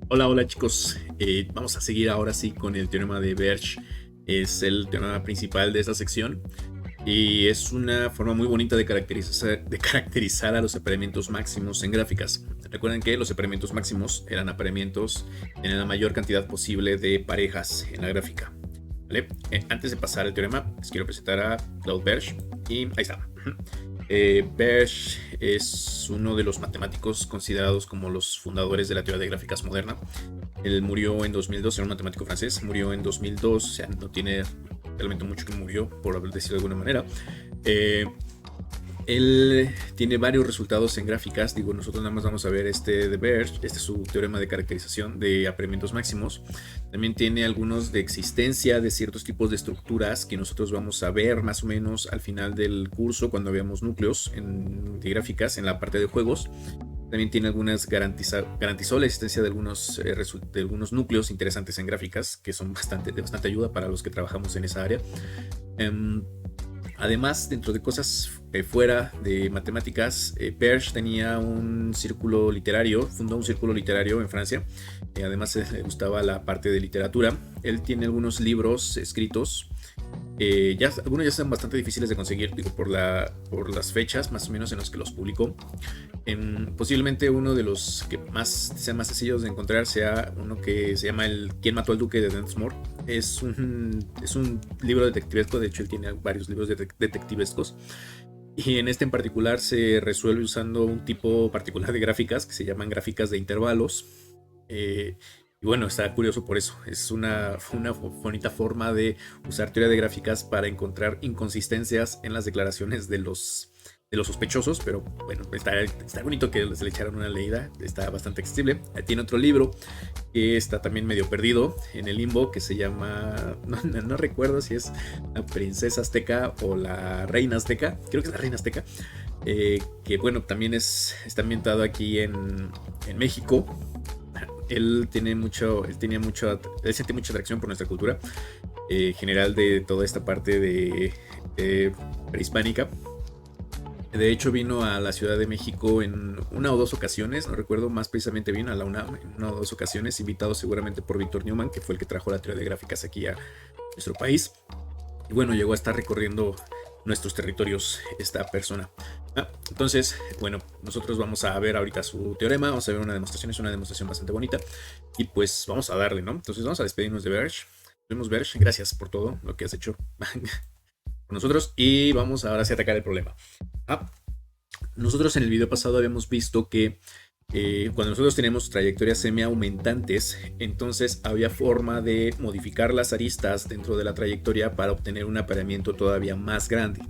Hola, hola chicos. Vamos a seguir ahora sí con el teorema de Berge. Es el teorema principal de esta sección y es una forma muy bonita de caracterizar a los apareamientos máximos en gráficas. Recuerden que los apareamientos máximos eran apareamientos que tenían la mayor cantidad posible de parejas en la gráfica. ¿Vale? Antes de pasar al teorema, les quiero presentar a Claude Berge y ahí está. Berge es uno de los matemáticos considerados como los fundadores de la teoría de gráficas moderna. Él murió en 2002, era un matemático francés, murió en 2002, o sea, no tiene realmente mucho que murió, por decirlo de alguna manera. Eh, Él tiene varios resultados en gráficas. Digo, nosotros nada más vamos a ver este de Berge. Este es su teorema de caracterización de apareamientos máximos. También tiene algunos de existencia de ciertos tipos de estructuras que nosotros vamos a ver más o menos al final del curso cuando veamos núcleos de gráficas en la parte de juegos. También tiene garantizó la existencia de algunos núcleos interesantes en gráficas que son de bastante ayuda para los que trabajamos en esa área. Um, Además, dentro de cosas fuera de matemáticas, Berge tenía un círculo literario, fundó un círculo literario en Francia. Además, le gustaba la parte de literatura. Él tiene algunos libros escritos. Algunos ya están bastante difíciles de conseguir, digo, por las fechas más o menos en los que los publicó. Posiblemente uno de los que sean más sencillos de encontrar sea uno que se llama ¿Quién mató al duque de Densmore? Es un libro detectivesco. De hecho él tiene varios libros detectivescos, y en este en particular se resuelve usando un tipo particular de gráficas que se llaman gráficas de intervalos. Y bueno, está curioso por eso. Es una bonita forma de usar teoría de gráficas para encontrar inconsistencias en las declaraciones de los sospechosos. Pero bueno, está bonito que se le echaran una leída. Está bastante accesible. Tiene otro libro que está también medio perdido en el limbo, que se llama, no recuerdo si es la princesa azteca o la reina azteca. Creo que es la reina azteca. Que bueno, también está ambientado aquí en México. Él siente mucha atracción por nuestra cultura general, de toda esta parte de prehispánica. De hecho, vino a la Ciudad de México en una o dos ocasiones, no recuerdo, más precisamente vino a la UNAM en una o dos ocasiones, invitado seguramente por Víctor Newman, que fue el que trajo la teoría de gráficas aquí a nuestro país. Y bueno, llegó a estar recorriendo nuestros territorios esta persona. Entonces, bueno, nosotros vamos a ver ahorita su teorema, vamos a ver una demostración, es una demostración bastante bonita, y pues vamos a darle, ¿no? Entonces vamos a despedirnos de Berge. Nos vemos, Berge, gracias por todo lo que has hecho con nosotros, y vamos ahora sí a atacar el problema. Nosotros en el video pasado habíamos visto que cuando nosotros tenemos trayectorias semi-aumentantes, entonces había forma de modificar las aristas dentro de la trayectoria para obtener un apareamiento todavía más grande.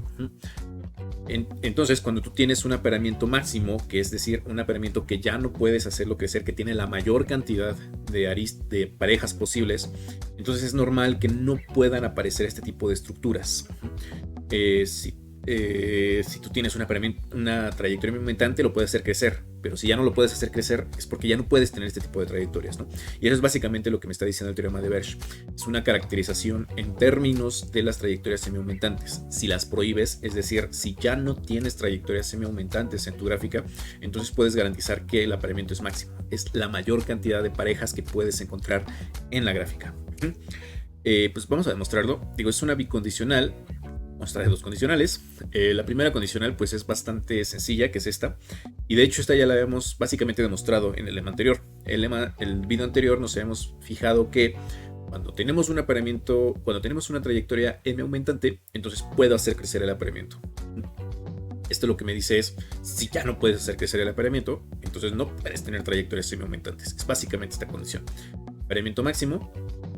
Entonces, cuando tú tienes un apareamiento máximo, que es decir, un apareamiento que ya no puedes hacerlo crecer, que tiene la mayor cantidad de parejas posibles, entonces es normal que no puedan aparecer este tipo de estructuras. Si tú tienes una trayectoria aumentante, lo puedes hacer crecer, pero si ya no lo puedes hacer crecer es porque ya no puedes tener este tipo de trayectorias, ¿no? Y eso es básicamente lo que me está diciendo el teorema de Berge. Es una caracterización en términos de las trayectorias semiaumentantes. Si las prohíbes, es decir, si ya no tienes trayectorias semiaumentantes en tu gráfica, entonces puedes garantizar que el apareamiento es máximo. Es la mayor cantidad de parejas que puedes encontrar en la gráfica. Pues vamos a demostrarlo. Digo, es una bicondicional. Nos trae dos condicionales. La primera condicional pues es bastante sencilla, que es esta. Y de hecho esta ya la habíamos básicamente demostrado en el lema anterior. El video anterior nos habíamos fijado que cuando tenemos un apareamiento, cuando tenemos una trayectoria m aumentante, entonces puedo hacer crecer el apareamiento. Esto lo que me dice es, si ya no puedes hacer crecer el apareamiento, entonces no puedes tener trayectorias semi-aumentantes. Es básicamente esta condición. Apareamiento máximo,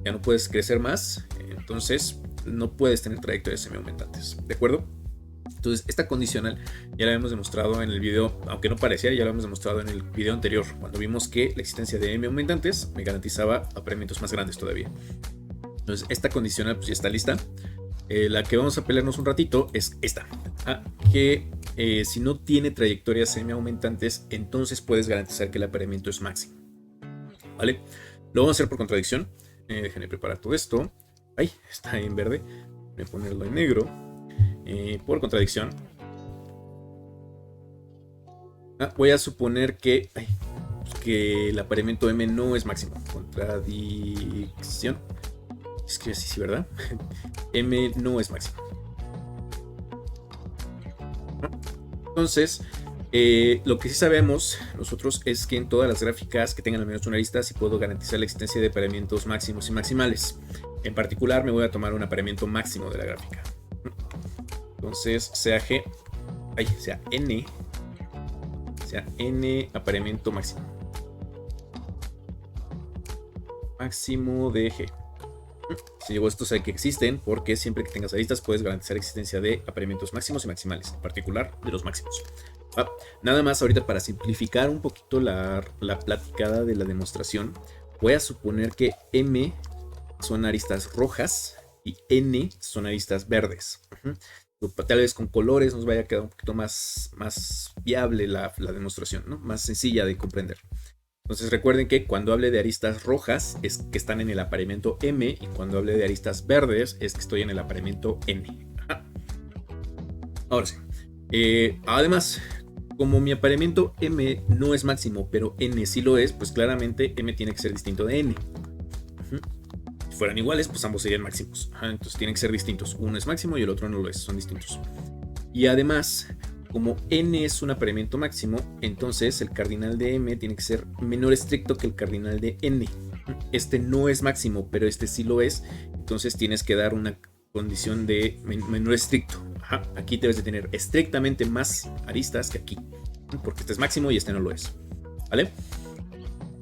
ya no puedes crecer más, entonces no puedes tener trayectorias semi-aumentantes, ¿de acuerdo? Entonces esta condicional ya la habíamos demostrado en el video, aunque no pareciera, ya la habíamos demostrado en el video anterior, cuando vimos que la existencia de m aumentantes me garantizaba apareamientos más grandes todavía. Entonces esta condicional pues ya está lista. La que vamos a pelearnos un ratito es esta, que si no tiene trayectorias semi-aumentantes, entonces puedes garantizar que el apareamiento es máximo, ¿vale? Lo vamos a hacer por contradicción. Déjenme preparar todo esto. Ay, está en verde. Voy a ponerlo en negro. Por contradicción. Voy a suponer que... Ay, que el apareamiento M no es máximo. Contradicción. Es que así, sí, ¿verdad? M no es máximo. Entonces, lo que sí sabemos nosotros es que en todas las gráficas que tengan al menos una arista sí puedo garantizar la existencia de apareamientos máximos y maximales. En particular me voy a tomar un apareamiento máximo de la gráfica. Entonces sea N apareamiento máximo. Máximo de G. Si digo esto, sé que existen porque siempre que tengas aristas puedes garantizar la existencia de apareamientos máximos y maximales, en particular de los máximos. Nada más ahorita para simplificar un poquito la platicada de la demostración, voy a suponer que M son aristas rojas y N son aristas verdes. Tal vez con colores nos vaya a quedar un poquito más viable la demostración, ¿no? Más sencilla de comprender. Entonces recuerden que cuando hable de aristas rojas es que están en el apareamiento M, y cuando hable de aristas verdes es que estoy en el apareamiento N. Ahora sí. Además, como mi apareamiento M no es máximo, pero N sí lo es, pues claramente M tiene que ser distinto de N. Si fueran iguales, pues ambos serían máximos. Entonces tienen que ser distintos. Uno es máximo y el otro no lo es, son distintos. Y además, como N es un apareamiento máximo, entonces el cardinal de M tiene que ser menor estricto que el cardinal de N. Este no es máximo, pero este sí lo es. Entonces tienes que dar una condición de menor estricto. Aquí debes de tener estrictamente más aristas que aquí, porque este es máximo y este no lo es. ¿Vale?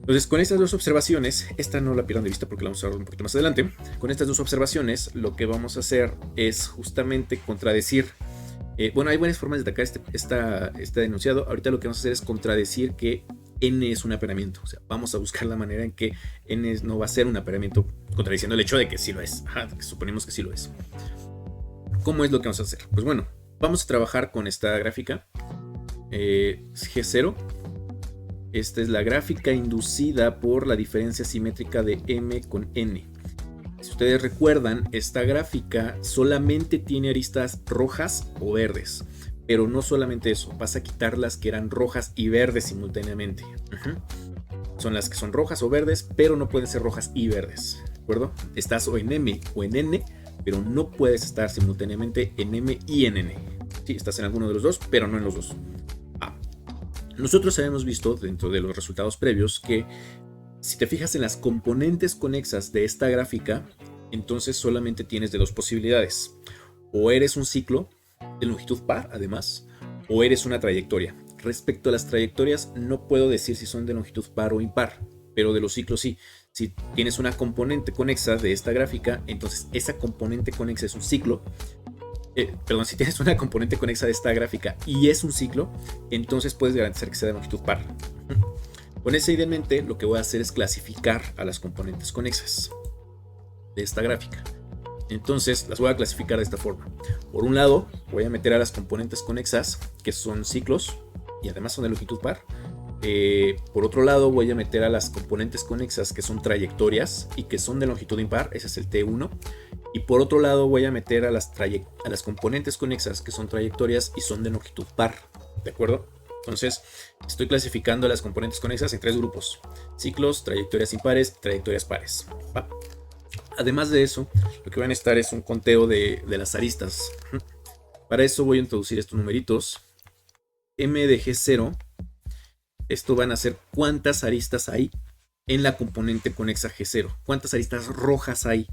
Entonces, con estas dos observaciones, esta no la pierdan de vista porque la vamos a ver un poquito más adelante. Con estas dos observaciones, lo que vamos a hacer es justamente contradecir. Bueno, hay varias formas de atacar este enunciado. Ahorita lo que vamos a hacer es contradecir que N es un apareamiento. O sea, vamos a buscar la manera en que N no va a ser un apareamiento, contradiciendo el hecho de que sí lo es. Suponemos que sí lo es. ¿Cómo es lo que vamos a hacer? Pues bueno, vamos a trabajar con esta gráfica G0. Esta es la gráfica inducida por la diferencia simétrica de M con N. Si ustedes recuerdan, esta gráfica solamente tiene aristas rojas o verdes, pero no solamente eso, vas a quitar las que eran rojas y verdes simultáneamente. Son las que son rojas o verdes, pero no pueden ser rojas y verdes, ¿de acuerdo? Estás o en M o en N, pero no puedes estar simultáneamente en M y en N. Sí, estás en alguno de los dos, pero no en los dos. Nosotros habíamos visto dentro de los resultados previos que si te fijas en las componentes conexas de esta gráfica, entonces solamente tienes de dos posibilidades. O eres un ciclo de longitud par, además, o eres una trayectoria. Respecto a las trayectorias, no puedo decir si son de longitud par o impar, pero de los ciclos sí. Si tienes una componente conexa de esta gráfica, entonces esa componente conexa es un ciclo. Si tienes una componente conexa de esta gráfica y es un ciclo, entonces puedes garantizar que sea de longitud par. Con esa idea en mente, lo que voy a hacer es clasificar a las componentes conexas de esta gráfica. Entonces las voy a clasificar de esta forma. Por un lado, voy a meter a las componentes conexas que son ciclos y además son de longitud par. Por otro lado, voy a meter a las componentes conexas que son trayectorias y que son de longitud impar. Ese es el T1. Y por otro lado, voy a meter a las componentes conexas que son trayectorias y son de longitud par. ¿De acuerdo? Entonces, estoy clasificando las componentes conexas en tres grupos: ciclos, trayectorias impares, trayectorias pares. ¿Va? Además de eso, lo que van a necesitar es un conteo de las aristas. Para eso voy a introducir estos numeritos. M de G0. Esto van a ser cuántas aristas hay en la componente conexa G0. ¿Cuántas aristas rojas hay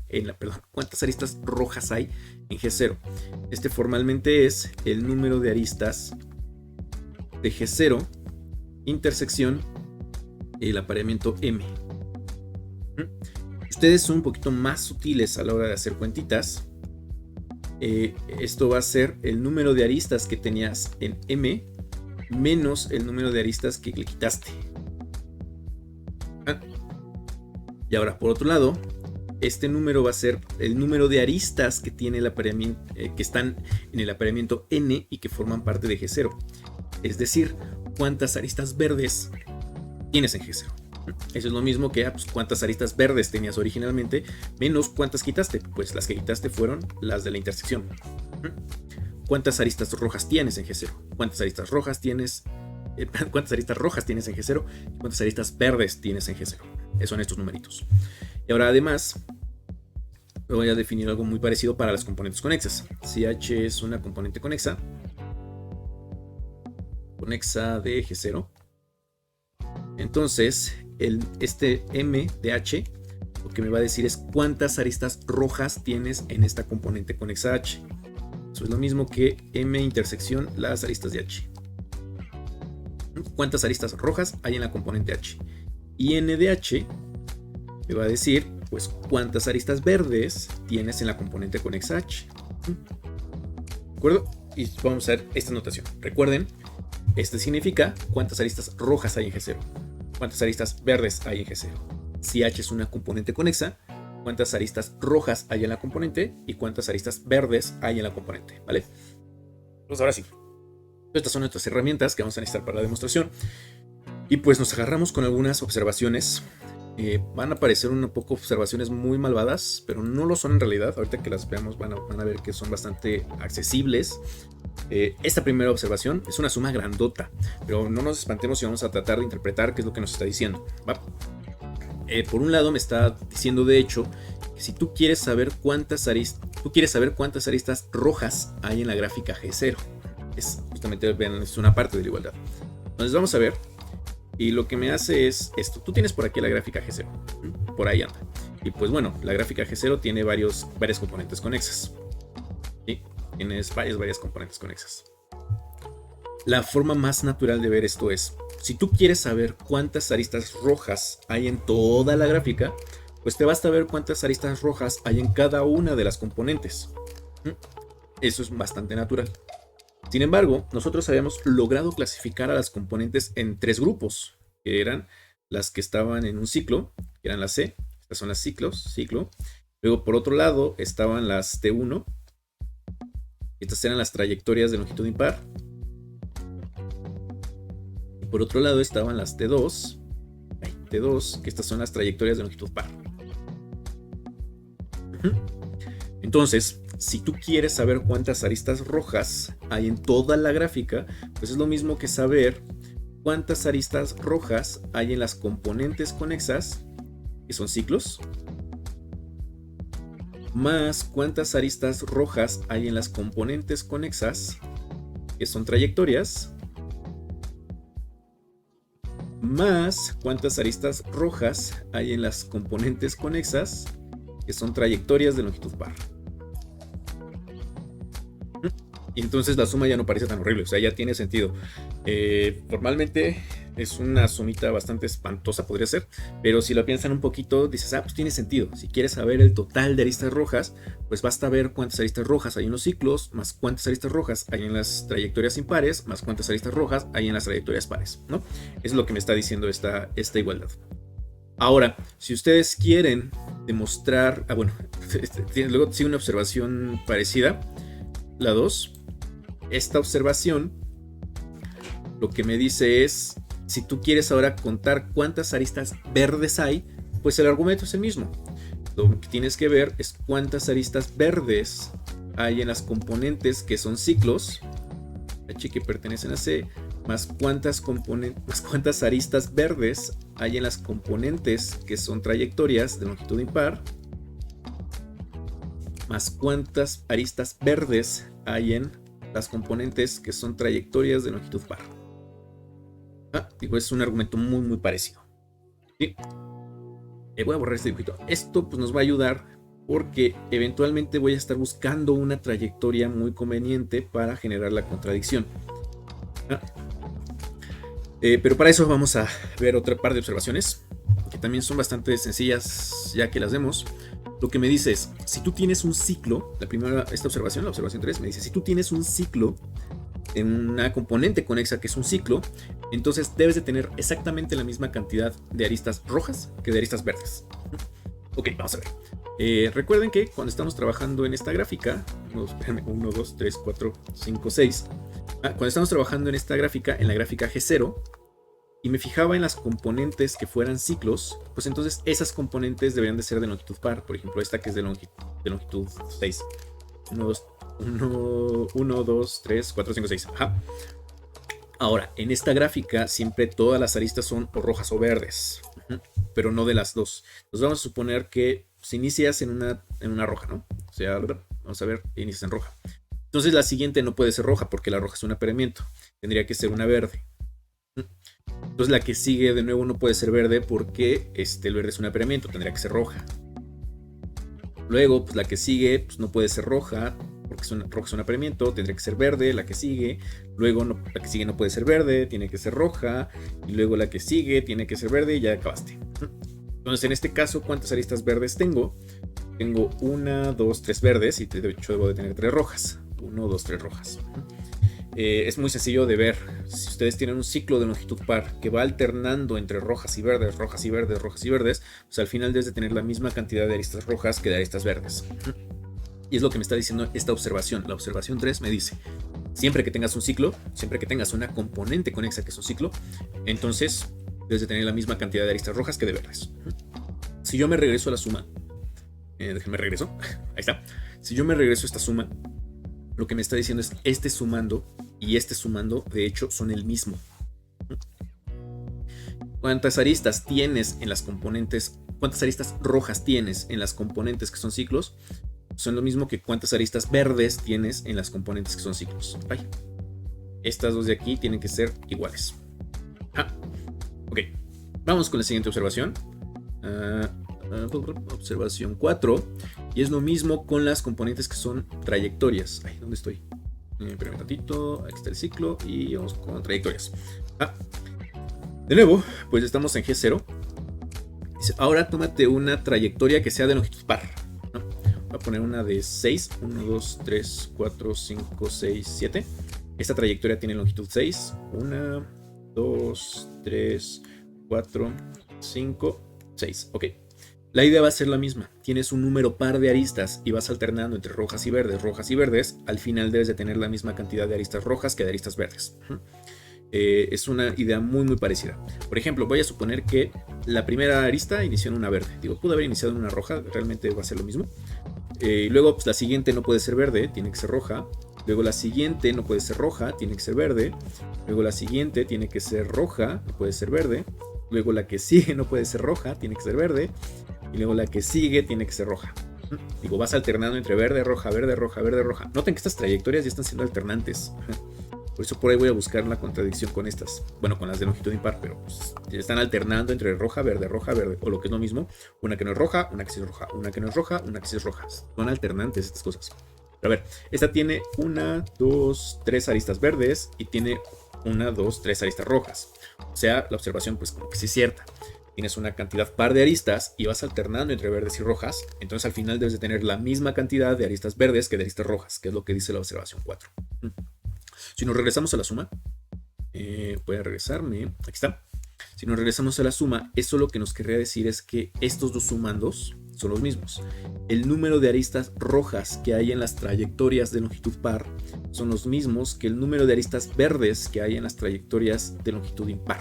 cuántas aristas rojas hay en G0? Este formalmente es el número de aristas de G0 intersección el apareamiento M. Ustedes son un poquito más sutiles a la hora de hacer cuentitas. Esto va a ser el número de aristas que tenías en M menos el número de aristas que le quitaste. Y ahora, por otro lado, este número va a ser el número de aristas que tiene el apareamiento, que están en el apareamiento N y que forman parte de G0. Es decir, cuántas aristas verdes tienes en G0. Eso es lo mismo que pues, cuántas aristas verdes tenías originalmente menos cuántas quitaste. Pues las que quitaste fueron las de la intersección. ¿Cuántas aristas rojas tienes en G0? ¿Cuántas aristas rojas tienes cuántas aristas rojas tienes en G0 y cuántas aristas verdes tienes en G0. Esos son estos numeritos. Y ahora además voy a definir algo muy parecido para las componentes conexas. Si H es una componente conexa de G0, entonces este M de H lo que me va a decir es cuántas aristas rojas tienes en esta componente conexa H. Eso es lo mismo que M intersección las aristas de H. ¿Cuántas aristas rojas hay en la componente H? Y N de H me va a decir pues cuántas aristas verdes tienes en la componente conexa H. ¿De acuerdo? Y vamos a ver esta notación. Recuerden, este significa cuántas aristas rojas hay en G0, cuántas aristas verdes hay en G0. Si H es una componente conexa, cuántas aristas rojas hay en la componente y cuántas aristas verdes hay en la componente, ¿vale? Pues ahora sí. Estas son nuestras herramientas que vamos a necesitar para la demostración. Y pues nos agarramos con algunas observaciones. Van a parecer un poco observaciones muy malvadas, pero no lo son en realidad. Ahorita que las veamos van a ver que son bastante accesibles. Esta primera observación es una suma grandota, pero no nos espantemos si vamos a tratar de interpretar qué es lo que nos está diciendo, ¿va? Por un lado me está diciendo de hecho que si tú quieres saber cuántas aristas rojas hay en la gráfica G0. Es justamente, vean, es una parte de la igualdad. Entonces vamos a ver. Y lo que me hace es esto. Tú tienes por aquí la gráfica G0. Por ahí anda. Y pues bueno, la gráfica G0 tiene varias componentes conexas. ¿Sí? Tienes varias componentes conexas. La forma más natural de ver esto es, si tú quieres saber cuántas aristas rojas hay en toda la gráfica, pues te basta ver cuántas aristas rojas hay en cada una de las componentes. Eso es bastante natural. Sin embargo, nosotros habíamos logrado clasificar a las componentes en 3 grupos, que eran las que estaban en un ciclo, que eran las C, estas son las ciclo. Luego por otro lado estaban las T1, estas eran las trayectorias de longitud impar. Y por otro lado estaban las T2, que estas son las trayectorias de longitud par. Entonces, si tú quieres saber cuántas aristas rojas hay en toda la gráfica, pues es lo mismo que saber cuántas aristas rojas hay en las componentes conexas, que son ciclos, más cuántas aristas rojas hay en las componentes conexas, que son trayectorias, más cuántas aristas rojas hay en las componentes conexas, que son trayectorias de longitud par. Y entonces la suma ya no parece tan horrible, o sea, ya tiene sentido. Normalmente es una sumita bastante espantosa, podría ser, pero si lo piensan un poquito, dices, pues tiene sentido. Si quieres saber el total de aristas rojas, pues basta ver cuántas aristas rojas hay en los ciclos, más cuántas aristas rojas hay en las trayectorias impares, más cuántas aristas rojas hay en las trayectorias pares, ¿no? Eso es lo que me está diciendo esta igualdad. Ahora, si ustedes quieren demostrar, luego sigue una observación parecida, la 2. Esta observación lo que me dice es, si tú quieres ahora contar cuántas aristas verdes hay, pues el argumento es el mismo. Lo que tienes que ver es cuántas aristas verdes hay en las componentes que son ciclos, H que pertenecen a C, más cuántas aristas verdes hay en las componentes que son trayectorias de longitud impar, más cuántas aristas verdes hay en las componentes que son trayectorias de longitud par. Es un argumento muy muy parecido. ¿Sí? Voy a borrar este dibujito. Esto pues nos va a ayudar porque eventualmente voy a estar buscando una trayectoria muy conveniente para generar la contradicción. Pero para eso vamos a ver otra par de observaciones que también son bastante sencillas ya que las vemos. Lo que me dice es, si tú tienes un ciclo, esta observación, la observación 3, me dice, si tú tienes un ciclo en una componente conexa que es un ciclo, entonces debes de tener exactamente la misma cantidad de aristas rojas que de aristas verdes. Ok, vamos a ver. Recuerden que cuando estamos trabajando en esta gráfica, 1, 2, 3, 4, 5, 6, cuando estamos trabajando en esta gráfica, en la gráfica G0, y me fijaba en las componentes que fueran ciclos, pues entonces esas componentes deberían de ser de longitud par. Por ejemplo, esta que es de longitud 6. 1, 2, 3, 4, 5, 6. Ahora, en esta gráfica siempre todas las aristas son o rojas o verdes, pero no de las dos. Entonces vamos a suponer que si inicias en una roja, ¿no? O sea, vamos a ver, inicias en roja. Entonces la siguiente no puede ser roja porque la roja es un apareamiento. Tendría que ser una verde. Entonces la que sigue de nuevo no puede ser verde porque el verde es un apareamiento, tendría que ser roja. Luego, pues la que sigue pues, no puede ser roja porque roja es un apareamiento, tendría que ser verde, la que sigue. Luego la que sigue no puede ser verde, tiene que ser roja. Y luego la que sigue tiene que ser verde y ya acabaste. Entonces en este caso, ¿cuántas aristas verdes tengo? Tengo 1, 2, 3 verdes y de hecho debo de tener 3 rojas. 1, 2, 3 rojas. Es muy sencillo de ver. Si ustedes tienen un ciclo de longitud par que va alternando entre rojas y verdes, rojas y verdes, rojas y verdes, pues al final debes de tener la misma cantidad de aristas rojas que de aristas verdes. Y es lo que me está diciendo esta observación. La observación 3 me dice, siempre que tengas un ciclo, siempre que tengas una componente conexa que es un ciclo, entonces debes de tener la misma cantidad de aristas rojas que de verdes. Si yo me regreso a la suma, déjenme regreso, ahí está. Si yo me regreso a esta suma, lo que me está diciendo es este sumando y este sumando, de hecho, son el mismo. ¿Cuántas aristas tienes en las componentes? ¿Cuántas aristas rojas tienes en las componentes que son ciclos? Son lo mismo que cuántas aristas verdes tienes en las componentes que son ciclos. Ay. Estas dos de aquí tienen que ser iguales. Ok, vamos con la siguiente observación. Observación 4. Y es lo mismo con las componentes que son trayectorias. Ay, ¿dónde estoy? Espérame un tantito. Aquí está el ciclo y vamos con trayectorias. De nuevo, pues estamos en G0. Dice, ahora tómate una trayectoria que sea de longitud par. Voy a poner una de 6. 1, 2, 3, 4, 5, 6, 7. Esta trayectoria tiene longitud 6. 1, 2, 3, 4, 5, 6. Ok. La idea va a ser la misma. Tienes un número par de aristas y vas alternando entre rojas y verdes, rojas y verdes. Al final debes de tener la misma cantidad de aristas rojas que de aristas verdes. Es una idea muy muy parecida. Por ejemplo, voy a suponer que la primera arista inició en una verde. Digo, pudo haber iniciado en una roja, realmente va a ser lo mismo. Luego pues, la siguiente no puede ser verde, tiene que ser roja. Luego la siguiente no puede ser roja, tiene que ser verde. Luego la siguiente tiene que ser roja, no puede ser verde. Luego la que sigue no puede ser roja, tiene que ser verde. Y luego la que sigue tiene que ser roja. Digo, vas alternando entre verde, roja, verde, roja, verde, roja. Noten que estas trayectorias ya están siendo alternantes. Por eso por ahí voy a buscar la contradicción con estas. Bueno, con las de longitud impar, pero pues, están alternando entre roja, verde, o lo que es lo mismo. Una que no es roja, una que sí es roja. Una que no es roja, una que sí es roja. Son alternantes estas cosas. Pero a ver, esta tiene 1, 2, 3 aristas verdes y tiene 1, 2, 3 aristas rojas. O sea, la observación pues como que sí es cierta. Tienes una cantidad par de aristas y vas alternando entre verdes y rojas. Entonces al final debes de tener la misma cantidad de aristas verdes que de aristas rojas, que es lo que dice la observación 4. Si nos regresamos a la suma, voy a regresarme, aquí está. Si nos regresamos a la suma, eso lo que nos querría decir es que estos dos sumandos son los mismos. El número de aristas rojas que hay en las trayectorias de longitud par son los mismos que el número de aristas verdes que hay en las trayectorias de longitud impar.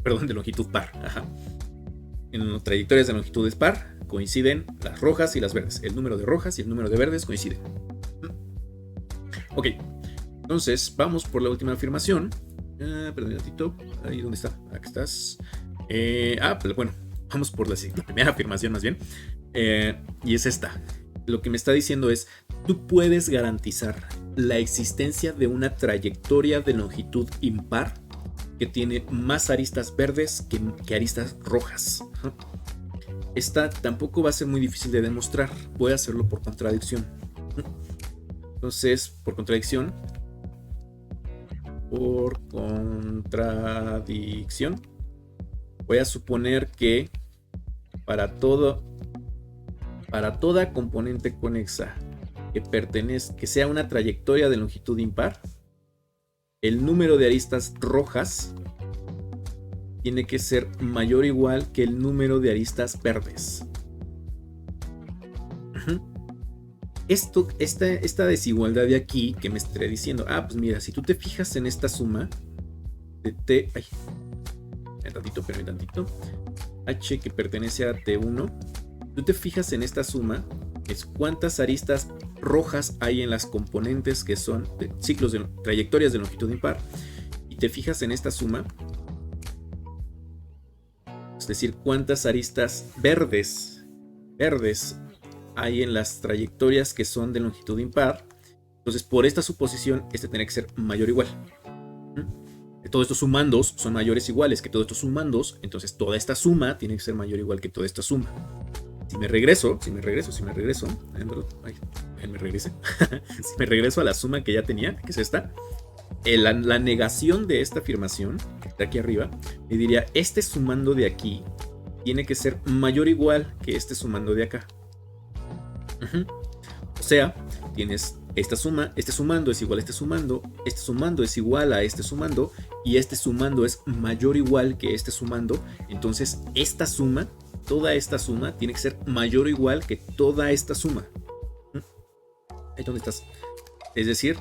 Perdón, de longitud par. Ajá. En las trayectorias de longitudes par coinciden las rojas y las verdes. El número de rojas y el número de verdes coinciden. Ok, entonces vamos por la última afirmación. Perdón un ratito. Ahí, ¿dónde está? Aquí estás. Pues bueno, vamos por la primera afirmación más bien. Y es esta. Lo que me está diciendo es, tú puedes garantizar la existencia de una trayectoria de longitud impar que tiene más aristas verdes que aristas rojas. Esta tampoco va a ser muy difícil de demostrar. Voy a hacerlo por contradicción. Entonces, por contradicción, voy a suponer que para toda componente conexa que sea una trayectoria de longitud impar, el número de aristas rojas tiene que ser mayor o igual que el número de aristas verdes. Esta desigualdad de aquí que me estaré diciendo, pues mira, si tú te fijas en esta suma de T, H que pertenece a T1, tú te fijas en esta suma, es cuántas aristas rojas hay en las componentes que son de ciclos de trayectorias de longitud impar y te fijas en esta suma, es decir, cuántas aristas verdes hay en las trayectorias que son de longitud impar, entonces por esta suposición este tiene que ser mayor o igual. Todos estos sumandos son mayores o iguales que todos estos sumandos, entonces toda esta suma tiene que ser mayor o igual que toda esta suma. Si me regreso, ay, me regrese. Si me regreso a la suma que ya tenía, que es esta, la negación de esta afirmación, que está aquí arriba, me diría, este sumando de aquí tiene que ser mayor o igual que este sumando de acá. O sea, tienes esta suma, este sumando es igual a este sumando es igual a este sumando, y este sumando es mayor o igual que este sumando, entonces esta suma, toda esta suma, tiene que ser mayor o igual que toda esta suma. Ahí donde estás. Es decir,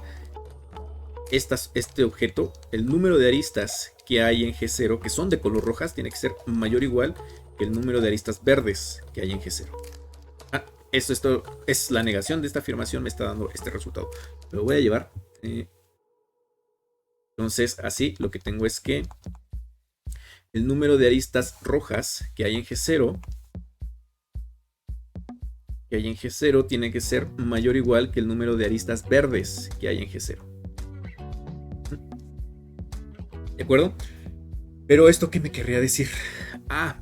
este objeto, el número de aristas que hay en G0, que son de color rojas, tiene que ser mayor o igual que el número de aristas verdes que hay en G0. Esto es la negación de esta afirmación, me está dando este resultado. Lo voy a llevar. Entonces, así lo que tengo es que el número de aristas rojas que hay en G0, tiene que ser mayor o igual que el número de aristas verdes que hay en G0. ¿De acuerdo? Pero esto, ¿qué me querría decir?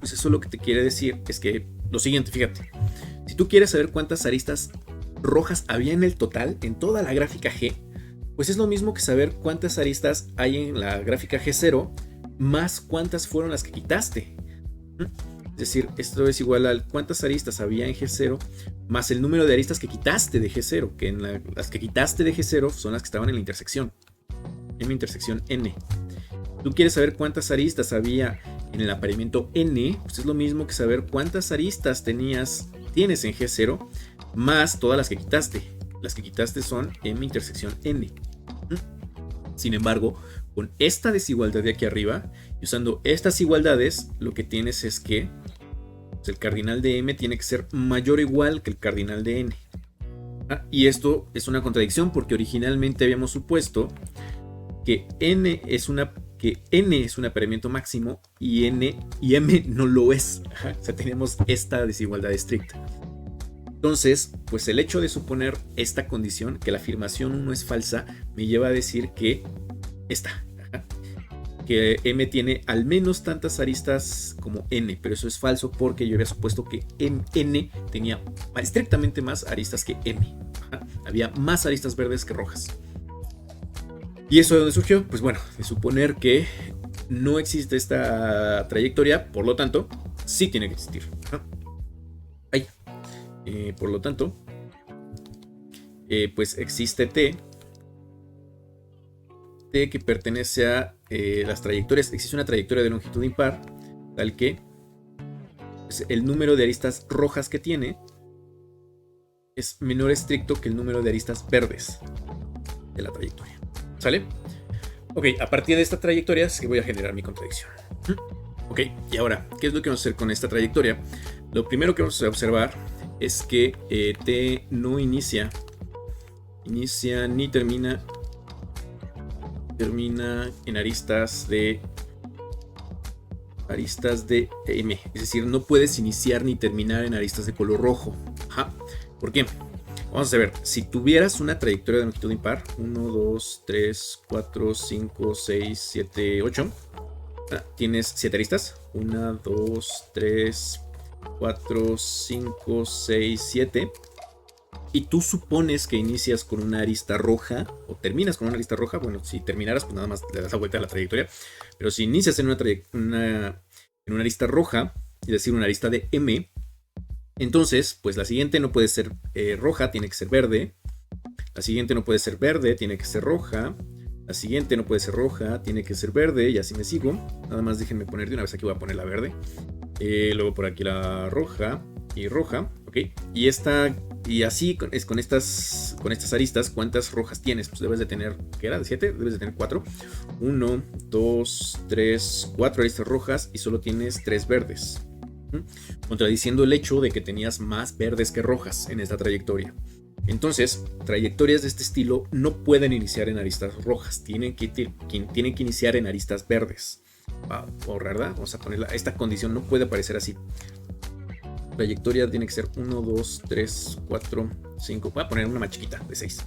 Pues eso lo que te quiere decir es que lo siguiente, fíjate. Si tú quieres saber cuántas aristas rojas había en el total, en toda la gráfica G, pues es lo mismo que saber cuántas aristas hay en la gráfica G0 más cuántas fueron las que quitaste. Es decir, esto es igual a cuántas aristas había en G0 más el número de aristas que quitaste de G0, que las que quitaste de G0 son las que estaban en la intersección, M intersección N. Tú quieres saber cuántas aristas había en el apareamiento N, pues es lo mismo que saber cuántas aristas tienes en G0 más todas las que quitaste. Las que quitaste son M intersección N. Sin embargo, con esta desigualdad de aquí arriba, y usando estas igualdades, lo que tienes es que pues, el cardinal de M tiene que ser mayor o igual que el cardinal de N. Y esto es una contradicción porque originalmente habíamos supuesto que N es un apareamiento máximo y M no lo es. O sea, tenemos esta desigualdad estricta. Entonces, pues el hecho de suponer esta condición, que la afirmación 1 es falsa, me lleva a decir que que M tiene al menos tantas aristas como N, pero eso es falso porque yo había supuesto que N tenía estrictamente más aristas que M. Había más aristas verdes que rojas. ¿Y eso de dónde surgió? Pues bueno, de suponer que no existe esta trayectoria, por lo tanto, sí tiene que existir. Por lo tanto, pues existe T que pertenece a las trayectorias. Existe una trayectoria de longitud impar, tal que pues, el número de aristas rojas que tiene es menor estricto que el número de aristas verdes de la trayectoria. ¿Sale? Ok, a partir de esta trayectoria es que voy a generar mi contradicción. Ok, y ahora, ¿qué es lo que vamos a hacer con esta trayectoria? Lo primero que vamos a observar es que T no inicia ni termina en aristas de M. Es decir, no puedes iniciar ni terminar en aristas de color rojo. ¿Por qué? Vamos a ver, si tuvieras una trayectoria de longitud impar, 1, 2, 3, 4, 5, 6, 7, 8, tienes 7 aristas, 1, 2, 3, 4, 5, 6, 7, y tú supones que inicias con una arista roja, o terminas con una arista roja. Bueno, si terminaras, pues nada más le das la vuelta a la trayectoria, pero si inicias en una arista roja, es decir, una arista de M, entonces, pues la siguiente no puede ser roja, tiene que ser verde. La siguiente no puede ser verde, tiene que ser roja. La siguiente no puede ser roja, tiene que ser verde, y así me sigo. Nada más déjenme poner de una vez aquí, voy a poner la verde. Luego por aquí la roja y roja, ok. Y así con estas aristas, ¿cuántas rojas tienes? Pues debes de tener, ¿qué era? ¿De 7? Debes de tener 4. 1, 2, 3, 4 aristas rojas y solo tienes 3 verdes. Contradiciendo el hecho de que tenías más verdes que rojas en esta trayectoria. Entonces, trayectorias de este estilo no pueden iniciar en aristas rojas, tienen que iniciar en aristas verdes. ¿Verdad? Vamos a ponerla. Esta condición no puede aparecer así. Trayectoria tiene que ser 1, 2, 3, 4, 5. Voy a poner una más chiquita, de 6.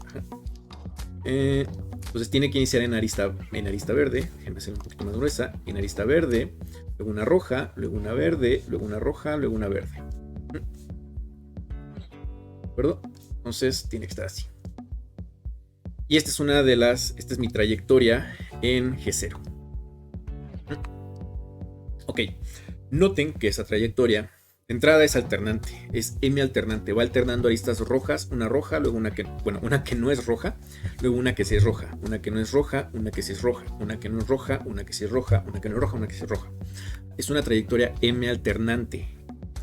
Entonces tiene que iniciar en arista verde. Déjenme hacer un poquito más gruesa. En arista verde, luego una roja, luego una verde, luego una roja, luego una verde. ¿De acuerdo? Entonces tiene que estar así. Y esta es mi trayectoria en G0. Ok, noten que esa trayectoria de entrada es alternante, es M alternante, va alternando aristas rojas, una roja, luego una que no es roja, luego una que sí es roja, una que no es roja, una que sí es roja, una que no es roja, una que sí es roja, una que no es roja, una que sí es roja. Es una trayectoria M alternante,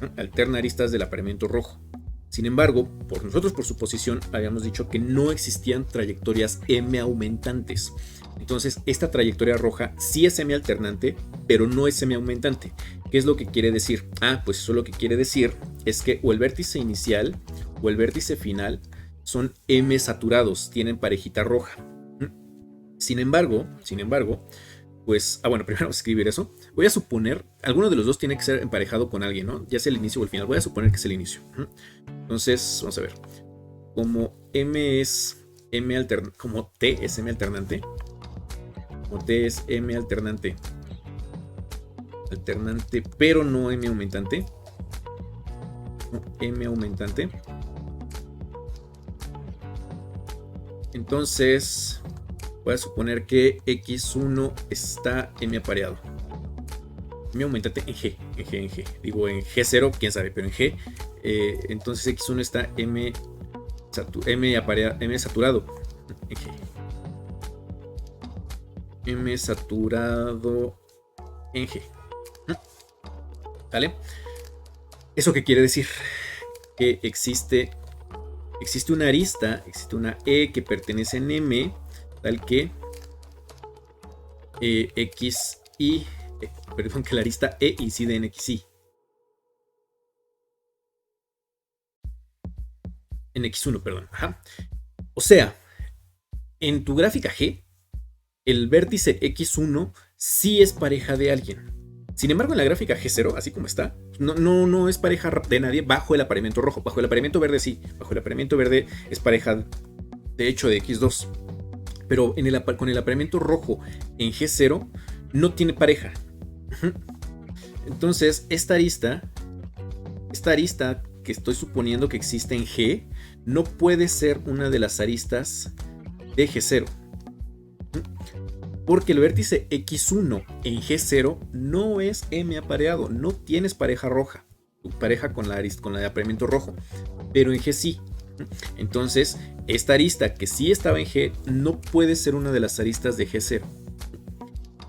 ¿no? Alterna aristas del apareamiento rojo. Sin embargo, nosotros por suposición habíamos dicho que no existían trayectorias M aumentantes. Entonces, esta trayectoria roja sí es M alternante, pero no es M aumentante. ¿Qué es lo que quiere decir? Pues eso lo que quiere decir es que o el vértice inicial o el vértice final son M saturados, tienen parejita roja. Sin embargo, pues, bueno, primero vamos a escribir eso. Voy a suponer, alguno de los dos tiene que ser emparejado con alguien, ¿no? Ya sea el inicio o el final. Voy a suponer que es el inicio. Entonces, vamos a ver. Como M es M alternante, como T es M alternante. Como T es M alternante, pero no M aumentante. No, M aumentante. Entonces, voy a suponer que X1 está M apareado. M aumentante en G. Digo en G0, quién sabe, pero en G. Entonces X1 está M saturado en G. M saturado en G. ¿Vale? ¿Eso qué quiere decir? Que existe una arista, existe una E que pertenece en M, tal que que la arista E incide en XI. En X1, perdón. Ajá. O sea, en tu gráfica G, el vértice X1 sí es pareja de alguien. Sin embargo, en la gráfica G0, así como está, no es pareja de nadie bajo el apareamiento rojo. Bajo el apareamiento verde sí. Bajo el apareamiento verde es pareja, de hecho, de X2. Pero con el apareamiento rojo en G0 no tiene pareja. Entonces, esta arista que estoy suponiendo que existe en G, no puede ser una de las aristas de G0. Porque el vértice X1 en G0 no es M apareado, no tienes pareja roja, pareja con la de apareamiento rojo, pero en G sí. Entonces, esta arista que sí estaba en G no puede ser una de las aristas de G0.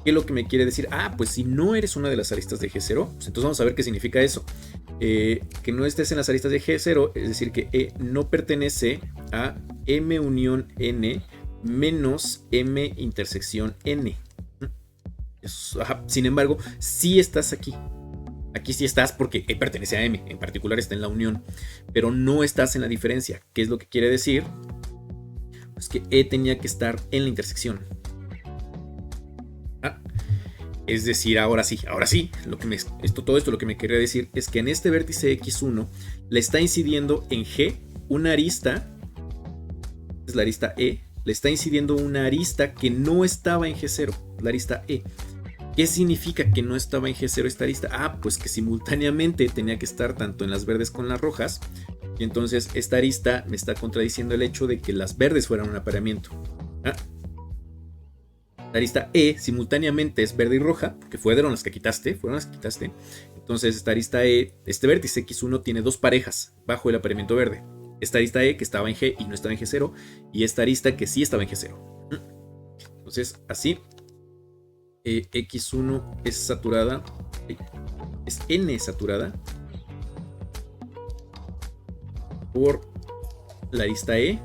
¿Qué es lo que me quiere decir? Pues si no eres una de las aristas de G0, pues entonces vamos a ver qué significa eso. Que no estés en las aristas de G0, es decir, que E no pertenece a M unión N menos M intersección N. Sin embargo, sí estás aquí. Aquí sí estás porque E pertenece a M, en particular está en la unión, pero no estás en la diferencia. ¿Qué es lo que quiere decir? Pues que E tenía que estar en la intersección. Es decir, ahora sí, todo esto lo que me quería decir es que en este vértice X1 le está incidiendo en G una arista, es la arista E, le está incidiendo una arista que no estaba en G0, la arista E. ¿Qué significa que no estaba en G0 esta arista? Pues que simultáneamente tenía que estar tanto en las verdes con las rojas, y entonces esta arista me está contradiciendo el hecho de que las verdes fueran un apareamiento. La arista E simultáneamente es verde y roja, porque fueron las que quitaste. Entonces esta arista E, este vértice X1 tiene dos parejas bajo el apareamiento verde. Esta arista E que estaba en G y no estaba en G0, y esta arista que sí estaba en G0. Entonces así, X1 es saturada, es N saturada por la arista E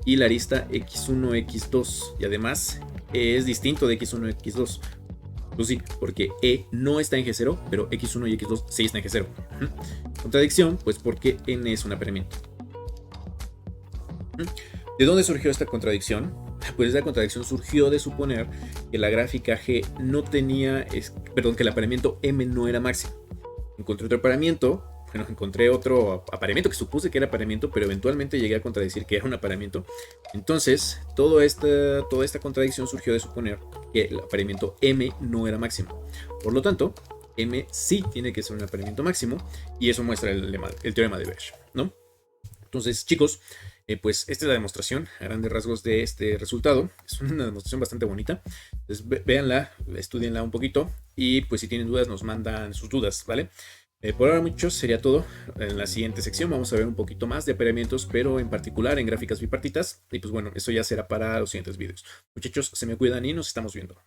y la arista X1, X2, y además es distinto de X1 y X2. Pues sí, porque E no está en G0, pero X1 y X2 sí están en G0. Contradicción, pues porque N es un apareamiento. ¿De dónde surgió esta contradicción? Pues esta contradicción surgió de suponer que la gráfica G no tenía, perdón, que el apareamiento M no era máximo. Encontré otro apareamiento, bueno, encontré otro apareamiento que supuse que era apareamiento, pero eventualmente llegué a contradecir que era un apareamiento. Entonces, toda esta contradicción surgió de suponer que el apareamiento M no era máximo. Por lo tanto, M sí tiene que ser un apareamiento máximo, y eso muestra el teorema de Besch, ¿no? Entonces, chicos, pues esta es la demostración a grandes rasgos de este resultado. Es una demostración bastante bonita. Entonces, véanla, estudienla un poquito y pues si tienen dudas nos mandan sus dudas, ¿vale? Por ahora, muchachos, sería todo. En la siguiente sección vamos a ver un poquito más de apareamientos, pero en particular en gráficas bipartitas. Y pues bueno, eso ya será para los siguientes videos. Muchachos, se me cuidan y nos estamos viendo.